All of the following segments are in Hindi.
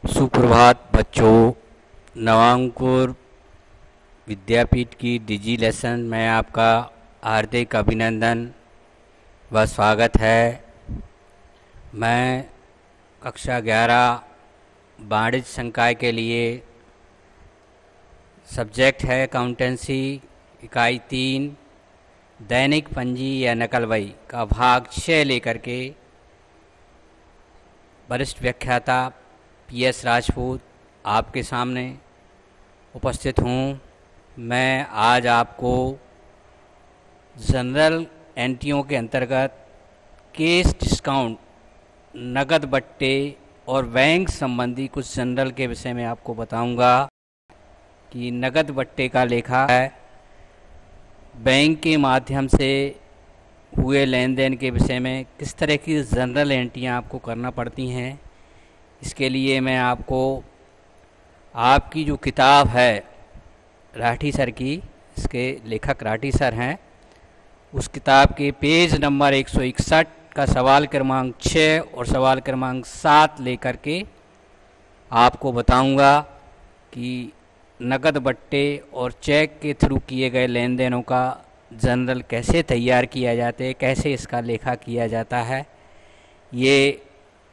सुप्रभात बच्चों। नवांकुर विद्यापीठ की डिजी लेसन में आपका हार्दिक अभिनंदन व स्वागत है। मैं कक्षा 11 वाणिज्य संकाय के लिए सब्जेक्ट है अकाउंटेंसी, इकाई 3 दैनिक पंजी या नकलवही का भाग 6 लेकर के वरिष्ठ व्याख्याता PS राजपूत आपके सामने उपस्थित हूँ। मैं आज आपको जनरल एंट्रियों के अंतर्गत केस डिस्काउंट, नकद बट्टे और बैंक संबंधी कुछ जनरल के विषय में आपको बताऊंगा कि नकद बट्टे का लेखा है, बैंक के माध्यम से हुए लेन देन के विषय में किस तरह की जनरल एंट्रियाँ आपको करना पड़ती हैं। इसके लिए मैं आपको आपकी जो किताब है राठी सर की, इसके लेखक राठी सर हैं, उस किताब के पेज नंबर 161 का सवाल क्रमांक 6 और सवाल क्रमांक 7 लेकर के आपको बताऊंगा कि नकद बट्टे और चेक के थ्रू किए गए लेन देनों का जनरल कैसे तैयार किया जाता है, कैसे इसका लेखा किया जाता है, ये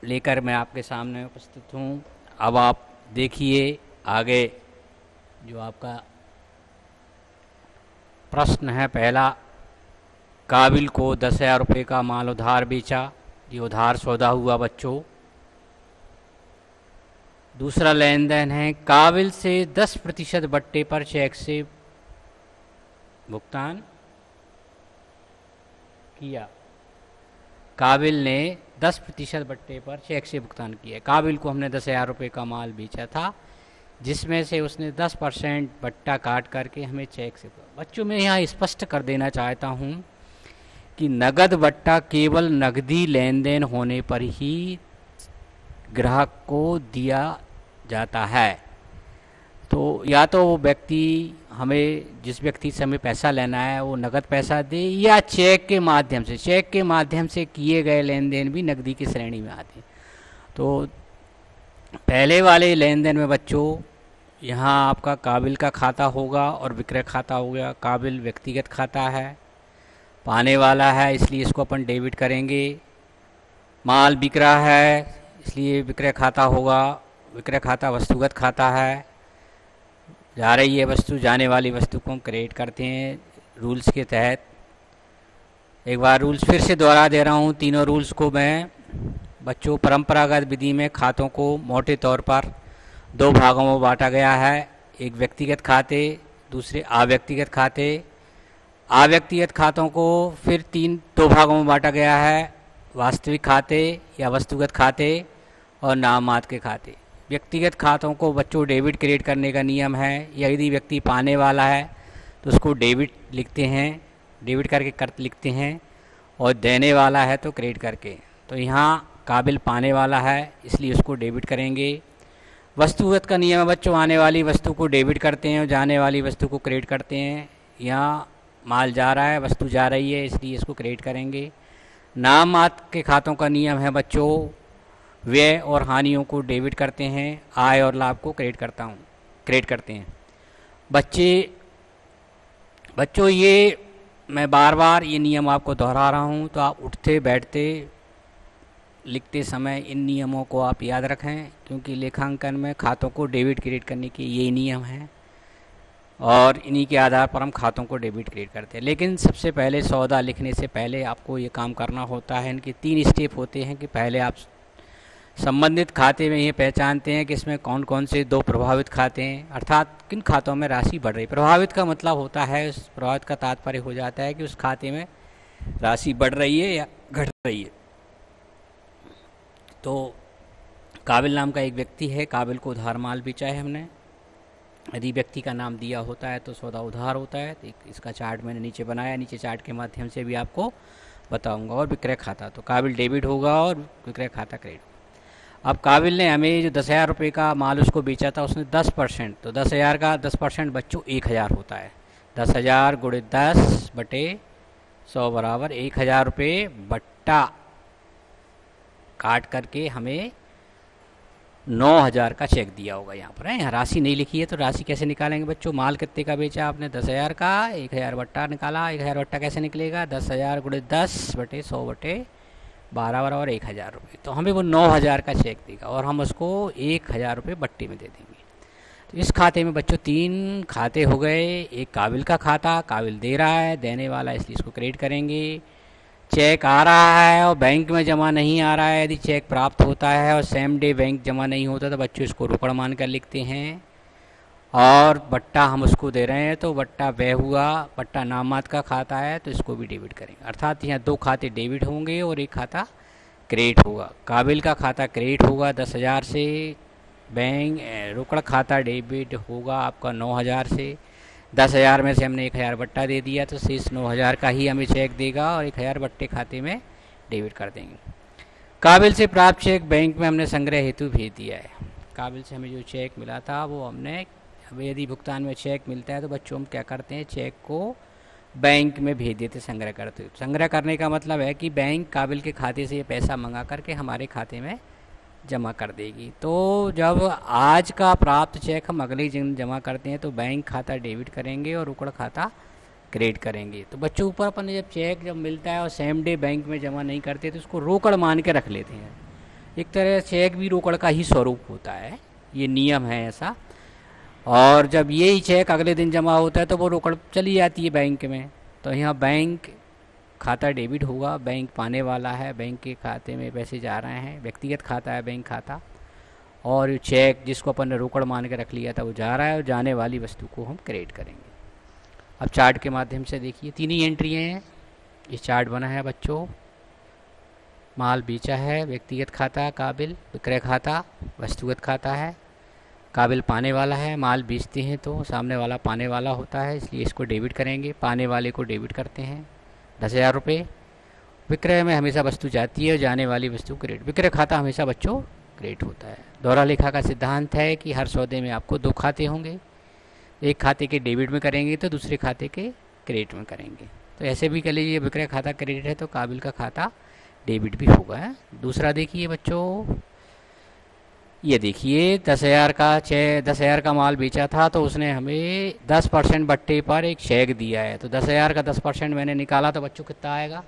लेकर मैं आपके सामने उपस्थित हूँ। अब आप देखिए आगे जो आपका प्रश्न है। पहला, काबिल को 10,000 रुपये का माल उधार बेचा, ये उधार सौदा हुआ बच्चों। दूसरा लेन देन है, काबिल से 10% बट्टे पर चेक से भुगतान किया। काबिल ने 10% बट्टे पर चेक से भुगतान किया। काबिल को हमने 10,000 रुपये का माल बेचा था, जिसमें से उसने 10% बट्टा काट करके हमें चेक से। बच्चों मैं यहाँ स्पष्ट कर देना चाहता हूँ कि नगद बट्टा केवल नकदी लेन देन होने पर ही ग्राहक को दिया जाता है। तो या तो वो व्यक्ति हमें, जिस व्यक्ति से हमें पैसा लेना है, वो नकद पैसा दे या चेक के माध्यम से। चेक के माध्यम से किए गए लेन देन भी नकदी की श्रेणी में आते हैं। तो पहले वाले लेन देन में बच्चों यहाँ आपका काबिल का खाता होगा और विक्रय खाता हो गया। काबिल व्यक्तिगत खाता है, पाने वाला है, इसलिए इसको अपन डेबिट करेंगे। माल बिक रहा है, इसलिए विक्रय खाता होगा। विक्रय खाता वस्तुगत खाता है, जा रही है वस्तु, जाने वाली वस्तु को हम क्रेडिट करते हैं रूल्स के तहत। एक बार रूल्स फिर से दोहरा दे रहा हूँ। तीनों रूल्स को मैं बच्चों, परंपरागत विधि में खातों को मोटे तौर पर 2 भागों में बांटा गया है। एक व्यक्तिगत खाते, दूसरे अव्यक्तिगत खाते। अव्यक्तिगत खातों को फिर 2 भागों में बांटा गया है, वास्तविक खाते या वस्तुगत खाते और नाममात्र के खाते। व्यक्तिगत खातों को बच्चों डेबिट क्रेडिट करने का नियम है। यदि व्यक्ति पाने वाला है तो उसको डेबिट लिखते हैं, डेबिट करके कर्त लिखते हैं, और देने वाला है तो क्रेडिट करके। तो यहाँ काबिल पाने वाला है, इसलिए उसको डेबिट करेंगे। वस्तुगत का नियम है बच्चों, आने वाली वस्तु को डेबिट करते हैं और जाने वाली वस्तु को क्रेडिट करते हैं। यहाँ माल जा रहा है, वस्तु जा रही है, इसलिए इसको क्रेडिट करेंगे। नाममात्र के खातों का नियम है बच्चों, व्यय और हानियों को डेबिट करते हैं, आय और लाभ को क्रेडिट करते हैं। बच्चों ये मैं बार बार ये नियम आपको दोहरा रहा हूँ, तो आप उठते बैठते लिखते समय इन नियमों को आप याद रखें, क्योंकि लेखांकन में खातों को डेबिट क्रेडिट करने के ये नियम हैं और इन्हीं के आधार पर हम खातों को डेबिट क्रेडिट करते हैं। लेकिन सबसे पहले सौदा लिखने से पहले आपको ये काम करना होता है। इनके 3 स्टेप होते हैं कि पहले आप संबंधित खाते में ये पहचानते हैं कि इसमें कौन कौन से 2 प्रभावित खाते हैं, अर्थात किन खातों में राशि बढ़ रही। प्रभावित का मतलब होता है, उस प्रभावित का तात्पर्य हो जाता है कि उस खाते में राशि बढ़ रही है या घट रही है। तो काबिल नाम का एक व्यक्ति है, काबिल को उधार माल बेचा है हमने। यदि व्यक्ति का नाम दिया होता है तो सौदा उधार होता है। तो इसका चार्ट मैंने नीचे बनाया, नीचे चार्ट के माध्यम से भी आपको बताऊंगा। और विक्रय खाता, तो काबिल डेबिट होगा और विक्रय खाता क्रेडिट। अब काबिल ने हमें जो 10,000 रुपये का माल उसको बेचा था, उसने 10%, तो 10,000 का 10% बच्चों 1,000 होता है। 10,000 × 10/100 बराबर 1,000 रुपये बट्टा काट करके हमें 9,000 का चेक दिया होगा यहाँ पर है। यहाँ राशि नहीं लिखी है तो राशि कैसे निकालेंगे बच्चों? माल कितने का बेचा आपने? 10,000 का। 1,000 बट्टा निकाला। 1,000 बट्टा कैसे निकलेगा? 10,000 गुणे 10/100/12 बराबर 1,000 रुपये। तो हमें वो 9,000 का चेक देगा और हम उसको 1,000 रुपये बट्टे में दे देंगे। तो इस खाते में बच्चों 3 खाते हो गए। एक काबिल का खाता, काबिल दे रहा है, देने वाला, इसलिए इसको क्रेडिट करेंगे। चेक आ रहा है और बैंक में जमा नहीं आ रहा है। यदि चेक प्राप्त होता है और सेम डे बैंक जमा नहीं होता तो बच्चों इसको रोकड़ मान कर लिखते हैं। और बट्टा हम उसको दे रहे हैं तो बट्टा व्यय हुआ, बट्टा नामात का खाता है तो इसको भी डेबिट करेंगे। अर्थात यहाँ 2 खाते डेबिट होंगे और एक खाता क्रेडिट होगा। काबिल का खाता क्रेडिट होगा 10,000 से, बैंक रोकड़ खाता डेबिट होगा आपका 9,000 से। 10,000 में से हमने 1,000 बट्टा दे दिया तो शेष 9,000 का ही हमें चेक देगा और 1,000 बट्टे खाते में डेबिट कर देंगे। काबिल से प्राप्त चेक बैंक में हमने संग्रह हेतु भेज दिया है। काबिल से हमें जो चेक मिला था वो हमने, अब यदि भुगतान में चेक मिलता है तो बच्चों हम क्या करते हैं, चेक को बैंक में भेज देते, संग्रह करते। संग्रह करने का मतलब है कि बैंक काबिल के खाते से ये पैसा मंगा करके हमारे खाते में जमा कर देगी। तो जब आज का प्राप्त चेक हम अगले दिन जमा करते हैं तो बैंक खाता डेबिट करेंगे और रोकड़ खाता क्रेडिट करेंगे। तो बच्चों ऊपर अपन जब चेक जब मिलता है और सेम डे बैंक में जमा नहीं करते तो उसको रोकड़ मान के रख लेते हैं। एक तरह चेक भी रोकड़ का ही स्वरूप होता है, ये नियम है ऐसा। और जब यही चेक अगले दिन जमा होता है तो वो रोकड़ चली जाती है बैंक में। तो यहाँ बैंक खाता डेबिट होगा, बैंक पाने वाला है, बैंक के खाते में पैसे जा रहे हैं, व्यक्तिगत खाता है बैंक खाता। और चेक जिसको अपन ने रोकड़ मान के रख लिया था वो जा रहा है और जाने वाली वस्तु को हम क्रेडिट करेंगे। अब चार्ट के माध्यम से देखिए, 3 ही एंट्री हैं। ये चार्ट बना है बच्चों, माल बेचा है, व्यक्तिगत खाता काबिल, विक्रय खाता वस्तुगत खाता है, काबिल पाने वाला है, माल बेचते हैं तो सामने वाला पाने वाला होता है, इसलिए इसको डेबिट करेंगे, पाने वाले को डेबिट करते हैं 10,000 रुपये। विक्रय में हमेशा वस्तु जाती है और जाने वाली वस्तु क्रेडिट। विक्रय खाता हमेशा बच्चों क्रेडिट होता है। दोहरा लेखा का सिद्धांत है कि हर सौदे में आपको 2 खाते होंगे, एक खाते के डेबिट में करेंगे तो दूसरे खाते के क्रेडिट में करेंगे। तो ऐसे भी कह लीजिए विक्रय खाता क्रेडिट है तो काबिल का खाता डेबिट भी होगा है। दूसरा देखिए बच्चों, ये देखिए 10,000 का माल बेचा था तो उसने हमें 10% बट्टे पर एक चेक दिया है। तो 10,000 का 10% मैंने निकाला तो बच्चों कितना आएगा?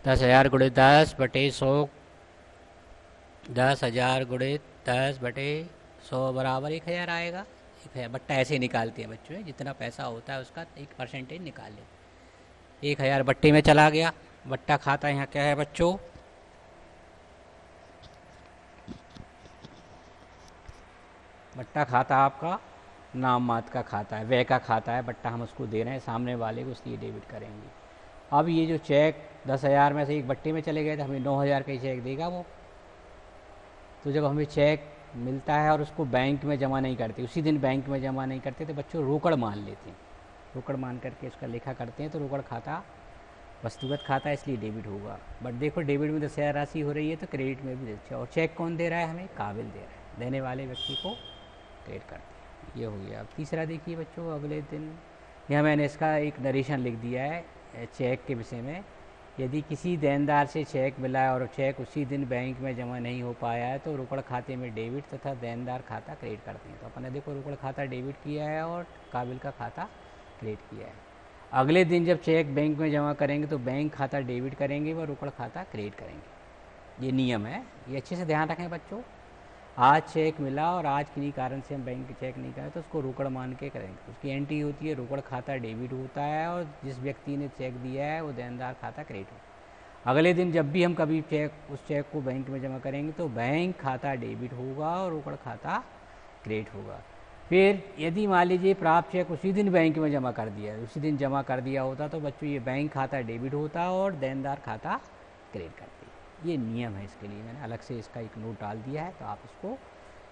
10,000 गुणे 10/100, 10,000 गुणे 10/100 बराबर 1,000 आएगा। 1,000 बट्टा ऐसे ही निकालते हैं बच्चों, जितना पैसा होता है उसका 1% निकाल ले। 1,000 बट्टे में चला गया। बट्टा खाता यहाँ क्या है बच्चों? बट्टा खाता आपका नाम मात्र का खाता है, व्यय का खाता है। बट्टा हम उसको दे रहे हैं सामने वाले को, इसलिए डेबिट करेंगे। अब ये जो चेक 10,000 में से एक बट्टे में चले गए तो हमें 9,000 का ही चेक देगा वो। तो जब हमें चेक मिलता है और उसको बैंक में जमा नहीं करते, उसी दिन बैंक में जमा नहीं करते तो बच्चों रोकड़ मान लेते हैं। रोकड़ मान करके उसका लेखा करते हैं तो रोकड़ खाता वस्तुगत खाता है, इसलिए डेबिट होगा। बट देखो डेबिट में 10,000 राशि हो रही है तो क्रेडिट में भी अच्छा। और चेक कौन दे रहा है? हमें काबिल दे रहा है, देने वाले व्यक्ति को क्रेडिट करते हैं। ये हो गया। अब तीसरा देखिए बच्चों, अगले दिन यहाँ मैंने इसका एक नरेशन लिख दिया है चेक के विषय में। यदि किसी देनदार से चेक मिला है और चेक उसी दिन बैंक में जमा नहीं हो पाया है तो रोकड़ खाते में डेबिट तथा देनदार खाता क्रेडिट करते हैं। तो अपन ने देखो रोकड़ खाता डेबिट किया है और काबिल का खाता क्रेडिट किया है। अगले दिन जब चेक बैंक में जमा करेंगे तो बैंक खाता डेबिट करेंगे और रोकड़ खाता क्रेडिट करेंगे। ये नियम है, ये अच्छे से ध्यान रखें बच्चों। आज चेक मिला और आज किसी कारण से हम बैंक चेक नहीं करें तो उसको रोकड़ मान के करेंगे। उसकी एंट्री होती है रोकड़ खाता डेबिट होता है और जिस व्यक्ति ने चेक दिया है वो देनदार खाता क्रेडिट होगा। अगले दिन जब भी हम कभी उस चेक को बैंक में जमा करेंगे तो बैंक खाता डेबिट होगा और रोकड़ खाता क्रेडिट होगा। फिर यदि मान लीजिए प्राप्त चेक उसी दिन बैंक में जमा कर दिया, उसी दिन जमा कर दिया होता तो बच्चों ये बैंक खाता डेबिट होता और देनदार खाता क्रेडिट करते। ये नियम है, इसके लिए मैंने अलग से इसका एक नोट डाल दिया है तो आप इसको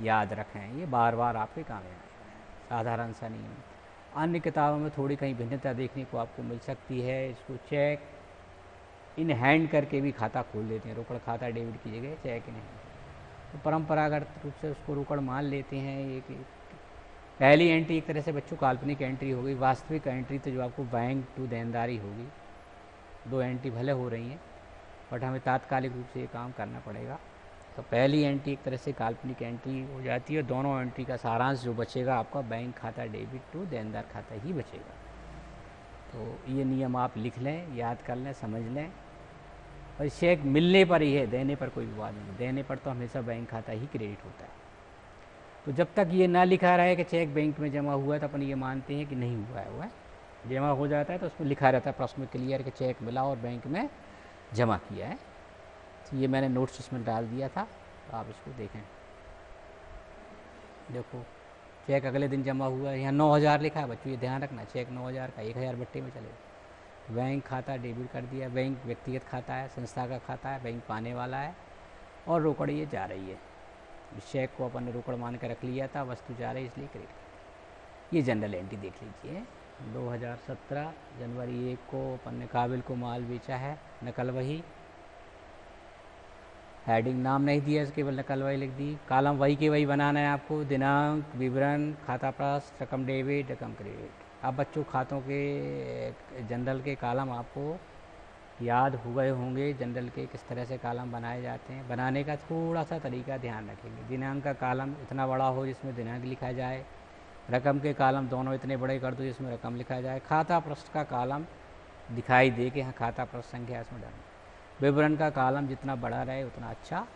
याद रखें, ये बार बार आपके काम में आएगा। साधारण सा नियम। अन्य किताबों में थोड़ी कहीं भिन्नता देखने को आपको मिल सकती है। इसको चेक इन हैंड करके भी खाता खोल देते हैं, रोकड़ खाता डेबिट की जगह चेक इन हैंड। तो परंपरागत रूप से उसको रोकड़ मान लेते हैं। एक पहली एंट्री एक तरह से बच्चों काल्पनिक एंट्री हो गई। वास्तविक एंट्री तो जो आपको बैंक टू देनदारी होगी। 2 एंट्री भले हो रही हैं बट हमें तात्कालिक रूप से ये काम करना पड़ेगा। तो पहली एंट्री एक तरह से काल्पनिक एंट्री हो जाती है। दोनों एंट्री का सारांश जो बचेगा आपका बैंक खाता डेबिट टू देनदार खाता ही बचेगा। तो ये नियम आप लिख लें, याद कर लें, समझ लें। और चेक मिलने पर ही है, देने पर कोई विवाद नहीं। देने पर तो हमेशा बैंक खाता ही क्रेडिट होता है। तो जब तक ये ना लिखा रहे कि चेक बैंक में जमा हुआ है तो अपन ये मानते हैं कि नहीं हुआ है। हुआ है, जमा हो जाता है तो उसमें लिखा रहता है प्रश्न में क्लियर कि चेक मिला और बैंक में जमा किया है। तो ये मैंने नोट्स उसमें डाल दिया था, तो आप इसको देखें। देखो चेक अगले दिन जमा हुआ है, यहाँ 9,000 लिखा है बच्चों, ये ध्यान रखना। चेक 9,000 का 1,000 बट्टे में चलेगा। बैंक खाता डेबिट कर दिया, बैंक व्यक्तिगत खाता है, संस्था का खाता है, बैंक पाने वाला है और रोकड़ ये जा रही है। इस चेक को अपन ने रोकड़ मान कर रख लिया था, वस्तु जा रही है इसलिए क्रेडिट। ये जनरल एंट्री देख लीजिए। 2017 जनवरी 1 को अपन ने काबिल को माल बेचा है, नकल वही, हेडिंग नाम नहीं दिया, केवल नकल वही लिख दी। कॉलम वही के वही बनाना है आपको, दिनांक, विवरण, खाता प्रस्थ, रकम डेबिट, रकम क्रेडिट। अब बच्चों खातों के जनरल के कॉलम आपको याद हो गए होंगे, जनरल के किस तरह से कॉलम बनाए जाते हैं। बनाने का थोड़ा सा तरीका ध्यान रखेंगे। दिनांक का कॉलम इतना बड़ा हो जिसमें दिनांक लिखा जाए, रकम के कॉलम दोनों इतने बड़े कर दो जिसमें रकम लिखा जाए, खाता प्रस्थ का कॉलम दिखाई दे कि हाँ खाता प्रस्थ संख्या इसमें डालना। विवरण का कॉलम जितना बड़ा रहे उतना अच्छा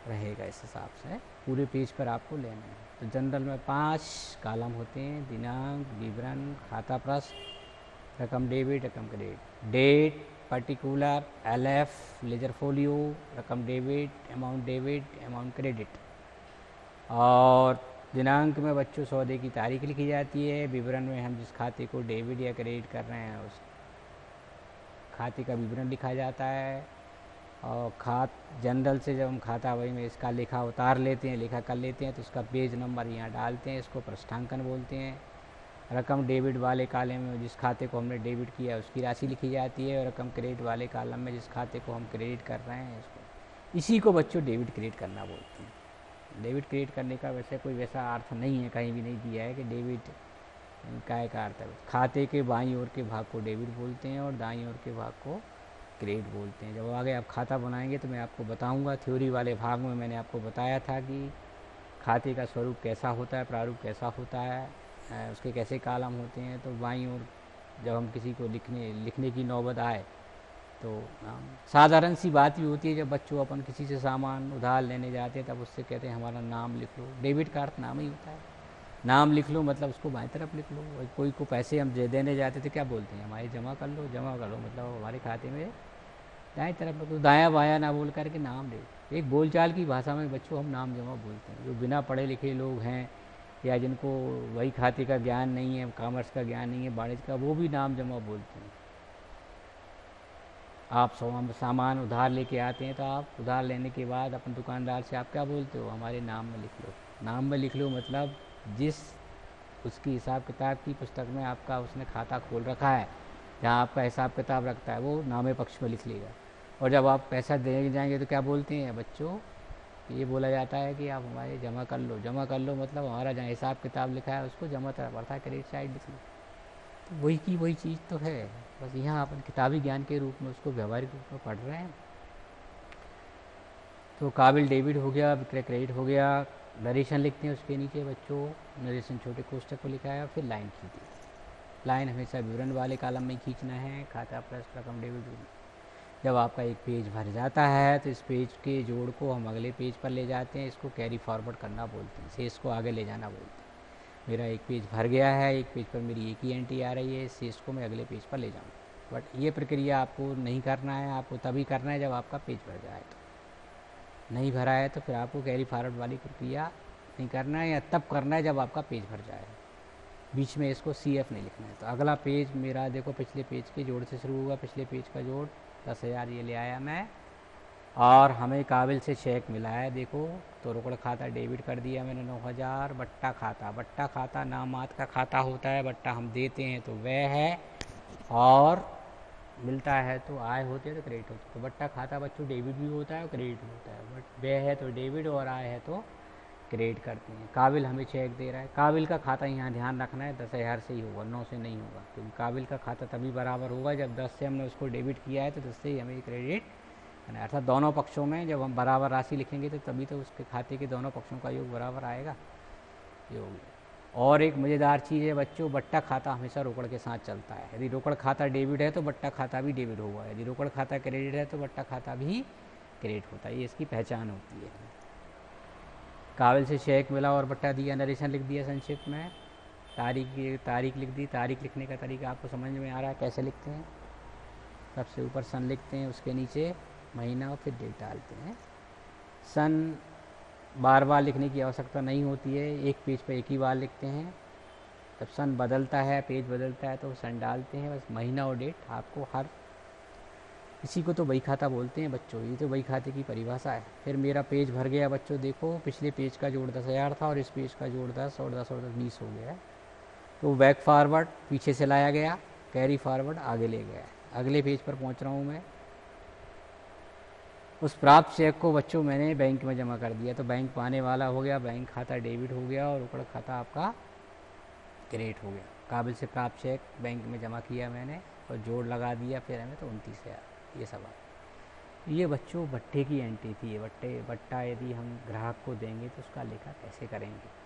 रहेगा। इस हिसाब से पूरे पेज पर आपको लेना है। तो जनरल में 5 कॉलम होते हैं, दिनांक, विवरण, खाता प्रस्थ, रकम डेबिट, रकम credit. Date, particular, LF, ledger folio, रकम डेबिट, अमाउंट क्रेडिट। और दिनांक में बच्चों सौदे की तारीख लिखी जाती है। विवरण में हम जिस खाते को डेबिट या क्रेडिट कर रहे हैं उस खाते का विवरण लिखा जाता है। और जनरल से जब हम खाता वही में इसका लेखा उतार लेते हैं, लेखा कर लेते हैं, तो उसका पेज नंबर यहाँ डालते हैं, इसको पृष्ठांकन बोलते हैं। रकम डेबिट वाले कॉलम में जिस खाते को हमने डेबिट किया उसकी राशि लिखी जाती है, और रकम क्रेडिट वाले कॉलम में जिस खाते को हम क्रेडिट कर रहे हैं इसको, इसी को बच्चों डेबिट क्रेडिट करना बोलते हैं। डेबिट क्रेडिट करने का वैसे कोई वैसा अर्थ नहीं है, कहीं भी नहीं दिया है कि डेबिट काय का अर्थ है। खाते के बाईं ओर के भाग को डेबिट बोलते हैं और दाईं ओर के भाग को क्रेडिट बोलते हैं। जब आगे आप खाता बनाएंगे तो मैं आपको बताऊंगा। थ्योरी वाले भाग में मैंने आपको बताया था कि खाते का स्वरूप कैसा होता है, प्रारूप कैसा होता है, उसके कैसे कॉलम होते हैं। तो बाईं ओर जब हम किसी को लिखने की नौबत आए तो साधारण सी बात भी होती है, जब बच्चों अपन किसी से सामान उधार लेने जाते हैं तब उससे कहते हैं हमारा नाम लिख लो। डेबिट का अर्थ नाम ही होता है। नाम लिख लो मतलब उसको बाएं तरफ लिख लो। कोई को पैसे हम देने जाते थे क्या बोलते हैं, हमारे जमा कर लो, जमा कर लो मतलब हमारे खाते में दाएं तरफ तो दायां बायां ना बोल करके नाम ले। एक बोलचाल की भाषा में बच्चों हम नाम जमा बोलते हैं। जो बिना पढ़े लिखे लोग हैं या जिनको वही खाते का ज्ञान नहीं है, कॉमर्स का ज्ञान नहीं है, वाणिज्य का, वो भी नाम जमा बोलते हैं। आप सामान उधार लेके आते हैं तो आप उधार लेने के बाद अपन दुकानदार से आप क्या बोलते हो, हमारे नाम में लिख लो। नाम में लिख लो मतलब जिस उसकी हिसाब किताब की पुस्तक में आपका उसने खाता खोल रखा है, जहाँ आपका हिसाब किताब रखता है, वो नामे पक्ष में लिख लेगा। और जब आप पैसा देने जाएंगे तो क्या बोलते हैं बच्चों, ये बोला जाता है कि आप हमारे जमा कर लो। जमा कर लो मतलब हमारा जहाँ हिसाब किताब लिखा है उसको जमा तरफ अर्थात क्रेडिट साइड लिख लो। तो वही की वही चीज़ तो है, बस यहाँ अपन किताबी ज्ञान के रूप में उसको व्यवहारिक रूप में पढ़ रहे हैं। तो काबिल डेबिट हो गया, विक्रय क्रेडिट हो गया। नरेशन लिखते हैं उसके नीचे बच्चों, नरेशन छोटे कोष्ठक को लिखा है, फिर लाइन खींची। लाइन हमेशा विवरण वाले कॉलम में खींचना है, खाता प्रस्थ, रकम डेबिट। जब आपका एक पेज भर जाता है तो इस पेज के जोड़ को हम अगले पेज पर ले जाते हैं, इसको कैरी फॉरवर्ड करना बोलते हैं, शेष को आगे ले जाना बोलते हैं। मेरा एक पेज भर गया है, एक पेज पर मेरी एक ही एंट्री आ रही है, शेष को मैं अगले पेज पर ले जाऊँ। बट ये प्रक्रिया आपको नहीं करना है, आपको तभी करना है जब आपका पेज भर जाए। तो नहीं भरा है तो फिर आपको कैरी फॉरवर्ड वाली प्रक्रिया नहीं करना है, या तब करना है जब आपका पेज भर जाए। बीच में इसको CF नहीं लिखना है। तो अगला पेज मेरा देखो पिछले पेज के जोड़ से शुरू होगा। पिछले पेज का जोड़ 10,000 ये ले आया मैं, और हमें काबिल से चेक मिला है देखो, तो रोकड़ खाता डेबिट कर दिया मैंने 9,000। बट्टा खाता, बट्टा खाता नामात का खाता होता है, बट्टा हम देते हैं तो वह है और मिलता है तो आय होते हैं तो क्रेडिट होता है। तो बट्टा खाता बच्चों डेबिट भी होता है और क्रेडिट भी होता है, बट व्यय है तो डेबिट और आय है तो क्रेडिट करते हैं। काबिल हमें चेक दे रहा है, काबिल का खाता यहाँ ध्यान रखना है 10,000 से ही होगा, 9 से नहीं होगा, क्योंकि काबिल का खाता तभी बराबर होगा जब 10 से हमने उसको डेबिट किया है तो 10 से ही हमें क्रेडिट अर्थात दोनों पक्षों में जब हम बराबर राशि लिखेंगे तो तभी तो उसके खाते के दोनों पक्षों का योग बराबर आएगा। योग। और एक मज़ेदार चीज़ है बच्चों, बट्टा खाता हमेशा रोकड़ के साथ चलता है। यदि रोकड़ खाता डेबिट है तो बट्टा खाता भी डेबिट होगा, यदि रोकड़ खाता क्रेडिट है तो बट्टा खाता भी क्रेडिट होता है। ये इसकी पहचान होती है। काबिल से चेक मिला और बट्टा दिया, नरेशन लिख दिया संक्षिप्त में, तारीख लिख दी। तारीख लिखने का तरीका आपको समझ में आ रहा है कैसे लिखते हैं। सबसे ऊपर सन लिखते हैं, उसके नीचे महीना और फिर डेट डालते हैं। सन बार बार लिखने की आवश्यकता नहीं होती है, एक पेज पर एक ही बार लिखते हैं। जब सन बदलता है, पेज बदलता है तो सन डालते हैं, बस महीना और डेट आपको हर, इसी को तो बही खाता बोलते हैं बच्चों, ये तो बही खाते की परिभाषा है। फिर मेरा पेज भर गया बच्चों, देखो पिछले पेज का जोड़ 10,000 था और इस पेज का जोड़ 10 और 10 और 10 20 हो गया है। तो बैक फॉरवर्ड पीछे से लाया गया, कैरी फॉरवर्ड आगे ले गया। अगले पेज पर पहुंच रहा हूं मैं। उस प्राप्त चेक को बच्चों मैंने बैंक में जमा कर दिया, तो बैंक पाने वाला हो गया, बैंक खाता डेबिट हो गया और रोकड़ खाता आपका क्रेडिट हो गया। काबिल से प्राप्त चेक बैंक में जमा किया मैंने और जोड़ लगा दिया, फिर हमें तो 29,000। ये सवाल, ये बच्चों बट्टे की एंट्री थी। ये बट्टा यदि हम ग्राहक को देंगे तो उसका लेखा कैसे करेंगे।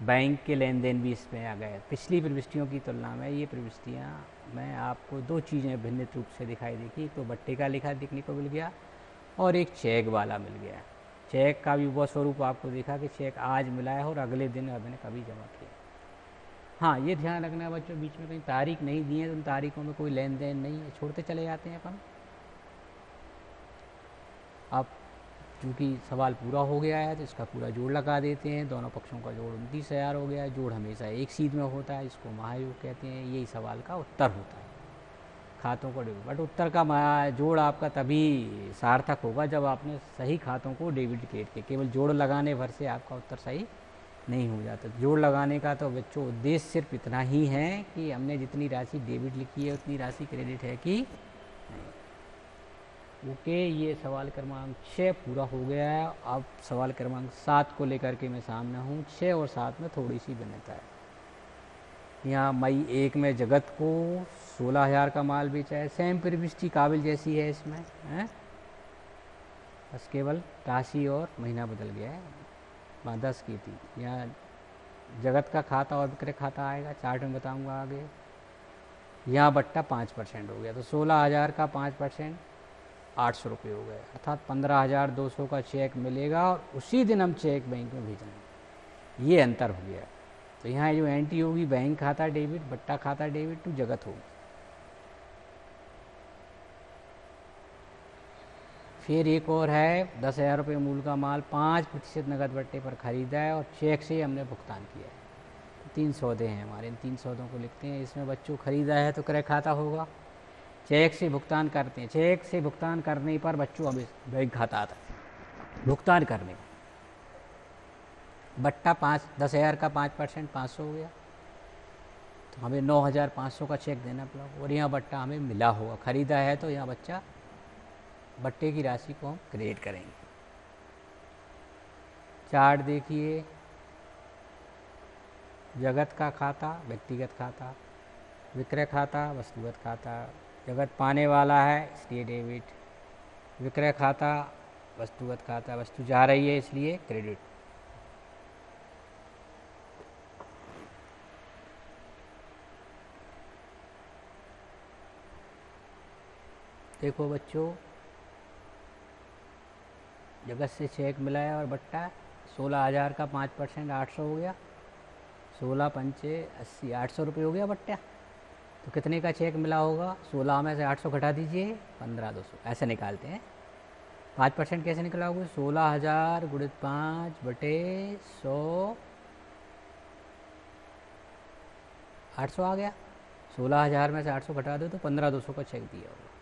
बैंक के लेन देन भी इसमें आ गए। पिछली प्रविष्टियों की तुलना में ये प्रविष्टियाँ मैं आपको दो चीज़ें भिन्न रूप से दिखाई देखी। एक तो बट्टे का लेखा देखने को मिल गया और एक चेक वाला मिल गया। चेक का भी वो स्वरूप आपको देखा कि चेक आज मिला है और अगले दिन मैंने कभी जमा किया। हाँ, ये ध्यान रखना बच्चों, बीच में कहीं तारीख नहीं दी है तो उन तारीखों में कोई लेन देन नहीं है, छोड़ते चले जाते हैं अपन। अब चूँकि सवाल पूरा हो गया है तो इसका पूरा जोड़ लगा देते हैं। दोनों पक्षों का जोड़ 29,000 हो गया है। जोड़ हमेशा एक सीध में होता है, इसको महायोग कहते हैं। यही सवाल का उत्तर होता है, खातों को डेबिट। बट उत्तर का जोड़ आपका तभी सार्थक होगा जब आपने सही खातों को डेबिट किए। केवल जोड़ लगाने भर से आपका उत्तर सही नहीं हो जाता। जोड़ लगाने का तो बच्चों उद्देश्य सिर्फ इतना ही है कि हमने जितनी राशि डेबिट लिखी है उतनी राशि क्रेडिट है कि नहीं। ओके, ये सवाल क्रमांक 6 पूरा हो गया है। अब सवाल क्रमांक 7 को लेकर के मैं सामने हूँ। 6 और 7 में थोड़ी सी भिन्नता है। यहाँ मई 1 में जगत को 16,000 का माल बेचा है। सेम प्रविष्टि काबिल जैसी है इसमें है, बस केवल राशि और महीना बदल गया है। 10 की थी, यहाँ जगत का खाता और विक्रय खाता आएगा, चार्ट में बताऊंगा आगे। यहाँ बट्टा 5% हो गया, तो 16,000 का 5% 800 रुपये हो गए, अर्थात 15,200 का चेक मिलेगा और उसी दिन हम चेक बैंक में भेजेंगे। ये अंतर हो गया। तो यहाँ जो एंट्री होगी बैंक खाता डेबिट, बट्टा खाता डेबिट टू जगत होगी। फिर एक और है, 10,000 रुपये मूल का माल 5% नगद बट्टे पर खरीदा है और चेक से हमने भुगतान किया है। 3 सौदे हैं हमारे, इन 3 सौदों को लिखते हैं। इसमें बच्चों खरीदा है तो क्रय खाता होगा, चेक से भुगतान करते हैं। चेक से भुगतान करने पर बच्चों हमें बैंक खाता आता है भुगतान करने पर। बट्टा 10,000 का 5% 500 हो गया, तो हमें 9,500 का चेक देना पड़ा और यहाँ बट्टा हमें मिला होगा। खरीदा है तो यहाँ बच्चा बट्टे की राशि को हम क्रेडिट करेंगे। चार्ट देखिए, जगत का खाता व्यक्तिगत खाता, विक्रय खाता वस्तुगत खाता। जगत पाने वाला है इसलिए डेबिट, विक्रय खाता वस्तुगत खाता, वस्तु जा रही है इसलिए क्रेडिट। देखो बच्चों, जगत से चेक मिला है और बट्टा 16,000 का 5% 800 हो गया, 16 पंचे 80, 800 रुपये हो गया बट्टा। तो कितने का चेक मिला होगा, 16 में से 800 घटा दीजिए, 15,200 ऐसे निकालते हैं। 5% कैसे निकला होगा, 16,000 गुणित 5 बटे 100, 800 आ गया। 16,000 में से 800 घटा दो तो 15,200 का चेक दिया होगा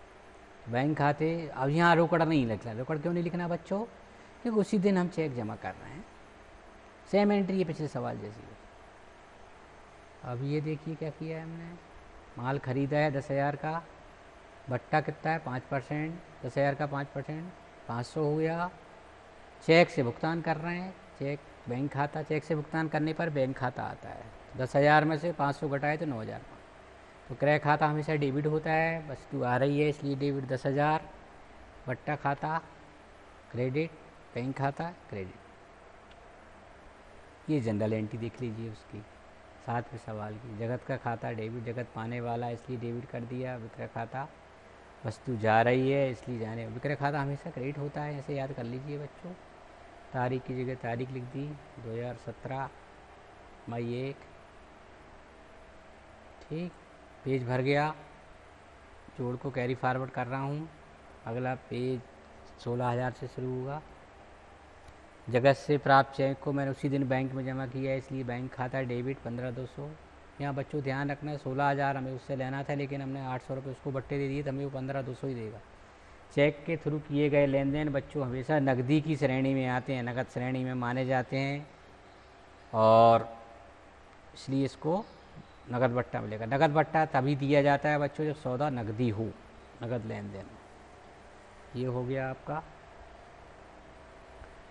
बैंक खाते। अब यहाँ रोकड़ नहीं लिखना। रोकड़ क्यों नहीं लिखना बच्चों, क्योंकि उसी दिन हम चेक जमा कर रहे हैं। सेम एंट्री है पिछले सवाल जैसी। अब ये देखिए क्या किया है हमने, माल खरीदा है 10,000 का, बट्टा कितना है 5%, 10,000 का 5% 500 हो गया। चेक से भुगतान कर रहे हैं, चेक बैंक खाता, चेक से भुगतान करने पर बैंक खाता आता है। 10,000 में से 500 घटाए तो 9,000। तो क्रय खाता हमेशा डेबिट होता है, वस्तु आ रही है इसलिए डेबिट 10,000, बट्टा खाता क्रेडिट, बैंक खाता क्रेडिट। ये जनरल एंट्री देख लीजिए उसकी। 7वें सवाल की, जगत का खाता डेबिट, जगत पाने वाला है इसलिए डेबिट कर दिया। विक्रय खाता, वस्तु जा रही है इसलिए जाने। विक्रय खाता हमेशा क्रेडिट होता है, ऐसे याद कर लीजिए बच्चों। तारीख की जगह तारीख लिख दी, 2017 मई 1। ठीक, पेज भर गया। जोड़ को कैरी फॉरवर्ड कर रहा हूँ। अगला पेज 16,000 से शुरू होगा। जगत से प्राप्त चेक को मैंने उसी दिन बैंक में जमा किया है इसलिए बैंक खाता डेबिट 15,200। यहाँ बच्चों ध्यान रखना है 16,000 हमें उससे लेना था, लेकिन हमने 800 रुपये उसको बट्टे दे दिए तो हमें वो 15,200 ही देगा। चेक के थ्रू किए गए लेन देन बच्चों हमेशा नकदी की श्रेणी में आते हैं, नकद श्रेणी में माने जाते हैं, और इसलिए इसको नकद बट्टा मिलेगा। नकद बट्टा तभी दिया जाता है बच्चों जब सौदा नकदी हो, नकद लेन देन। ये हो गया आपका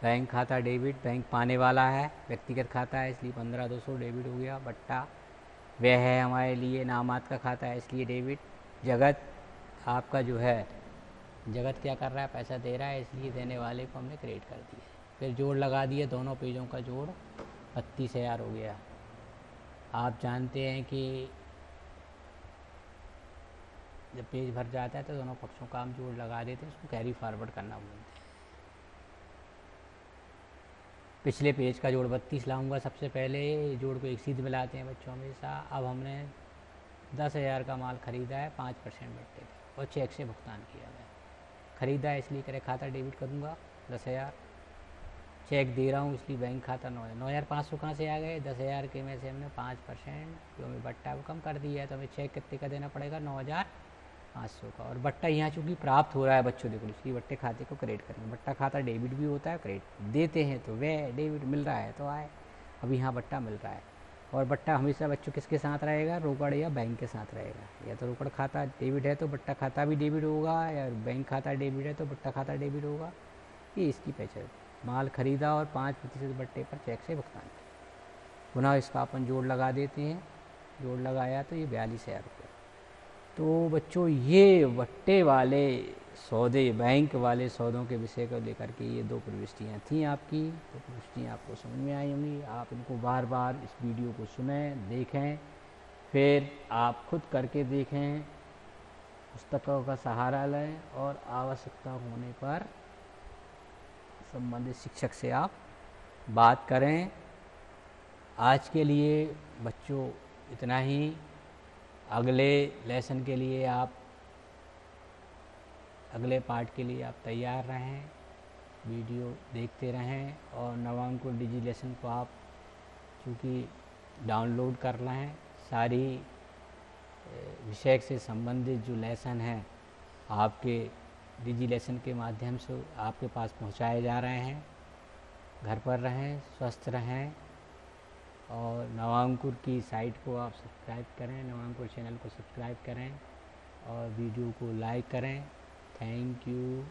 बैंक खाता डेबिट, बैंक पाने वाला है, व्यक्तिगत खाता है इसलिए 15,200 डेबिट हो गया। बट्टा वह है हमारे लिए नामात का खाता है इसलिए डेबिट। जगत आपका जो है, जगत क्या कर रहा है, पैसा दे रहा है इसलिए देने वाले को हमने क्रेडिट कर दिया। फिर जोड़ लगा दिए, दोनों पेजों का जोड़ 32,000 हो गया। आप जानते हैं कि जब पेज भर जाता है तो दोनों पक्षों का हम जोड़ लगा देते हैं, उसको कैरी फॉरवर्ड करना बोलते हैं। पिछले पेज का जोड़ 32 लाऊंगा सबसे पहले, जोड़ को एक सीध मिलाते हैं बच्चों हमेशा। अब हमने 10,000 का माल खरीदा है 5% बट्टे पे और चेक से भुगतान किया है। खरीदा है इसलिए करे खाता डेबिट करूँगा 10,000। चेक दे रहा हूँ इसलिए बैंक खाता 9,000। 9,500 कहाँ से आ गए, 10,000 के में से हमने 5% जो हमें बट्टा वो कम कर दिया है, तो हमें चेक कितने का देना पड़ेगा, 9,500 का। और बट्टा यहाँ चूँकि प्राप्त हो रहा है बच्चों, देखो इसलिए बट्टे खाते को क्रेडिट करेंगे। बट्टा खाता डेबिट भी होता है, क्रेडिट देते हैं तो वह डेबिट मिल रहा है तो आए। अब यहाँ बट्टा मिल रहा है, और बट्टा हमेशा बच्चों किसके साथ रहेगा, रोकड़ या बैंक के साथ रहेगा। या तो रोकड़ खाता डेबिट है तो बट्टा खाता भी डेबिट होगा, या बैंक खाता डेबिट है तो बट्टा खाता डेबिट होगा। ये इसकी पहचान। माल खरीदा और 5% बट्टे पर चेक से भुगतान किया। पुनः इसका अपन जोड़ लगा देते हैं, जोड़ लगाया तो ये 42,000 रुपये। तो बच्चों ये बट्टे वाले सौदे, बैंक वाले सौदों के विषय को लेकर के ये 2 प्रविष्टियाँ थीं आपकी। 2 प्रविष्टियाँ आपको समझ में आई होंगी। आप इनको बार बार इस वीडियो को सुनें, देखें, फिर आप खुद करके देखें, पुस्तकों का सहारा लें, और आवश्यकता होने पर संबंधित शिक्षक से आप बात करें। आज के लिए बच्चों इतना ही। अगले लेसन के लिए आप, अगले पार्ट के लिए आप तैयार रहें, वीडियो देखते रहें, और नवांकुर डिजी लेसन को आप चूँकि डाउनलोड कर लें। सारी विषय से संबंधित जो लेसन हैं आपके डिजी लेसन के माध्यम से आपके पास पहुंचाए जा रहे हैं। घर पर रहें, स्वस्थ रहें, और नवांकुर की साइट को आप सब्सक्राइब करें, नवांकुर चैनल को सब्सक्राइब करें, और वीडियो को लाइक करें। Thank you.